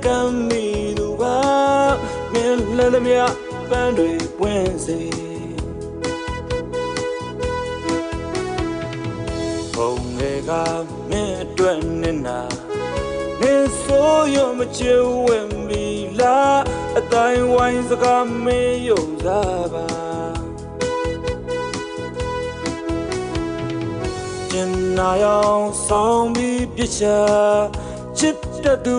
ကမ်းမီသူပါမင်းလည်းသမျှပန်းတွေပွင့်စေဘုံတွေကမင်းအတွက်နဲ့နာနေဆိုရမချေဝင်ပြီလားအတိုင်းဝိုင်းစကားမင်းယုံစားပါကျင်နာရောင်ဆောင်ပြီးပြချာချစ်တဲ့သူ